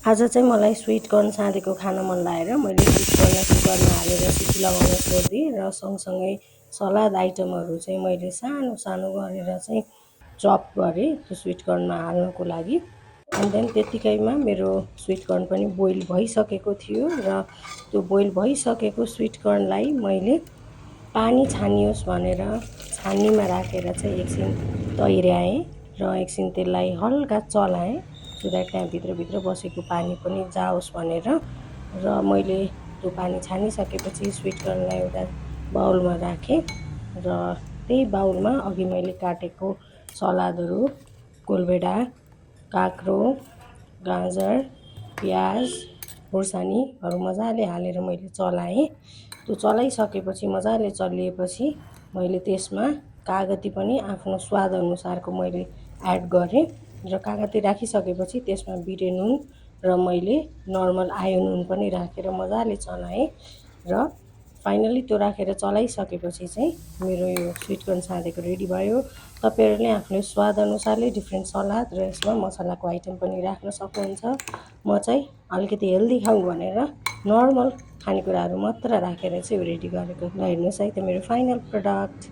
आज चाहिँ मलाई स्विट कर्न साँधेको खान मन लागेर मैले स्विट कर्नलाई कुकरमा हालेर सिटी लगाउन छोडिदिएँ र सँगसँगै सलाद आइटमहरू चाहिँ मैले सानो सानो गरेर चाहिँ चप गरेँ त्यो स्विट कर्नमा हाल्नको लागि। एन्ड देन त्यतिकैमा मेरो स्विट कर्न पनि बोइल भइसकेको थियो र त्यो बोइल भइसकेको स्विट कर्नलाई मैले पानी छानियोस् भनेर छानीमा राखेर चाहिँ एकछिन तैर्याएँ र एकछिन त्यसलाई हल्का चलाएँ सो द्याट त्यहाँ भित्रभित्र बसेको पानी पनि जाओस् भनेर। र मैले त्यो पानी छानिसकेपछि स्विट कर्नलाई एउटा बाउलमा राखेँ र त्यही बाउलमा अघि मैले काटेको सलादहरू कोलभेडा, काँक्रो, गाजर, प्याज, खुर्सानीहरू मजाले हालेर मैले चलाएँ। त्यो चलाइसकेपछि मजाले चलिएपछि मैले त्यसमा कागती पनि आफ्नो स्वादअनुसारको मैले एड गरेँ र कागती राखिसकेपछि त्यसमा बिटे नुन र मैले नर्मल आयो नुन पनि राखेर मजाले चलाएँ र फाइनली त्यो राखेर चलाइसकेपछि चाहिँ मेरो यो स्विट कर्न साँधेको रेडी भयो। तपाईँहरूले आफ्नो स्वादअनुसारले डिफ्रेन्ट सलाद र यसमा मसलाको आइटम पनि राख्न सक्नुहुन्छ। म चाहिँ अलिकति हेल्दी खाऊँ भनेर नर्मल खानेकुराहरू मात्र राखेर चाहिँ रेडी गरेको। ल हेर्नुहोस् है त मेरो फाइनल प्रडक्ट।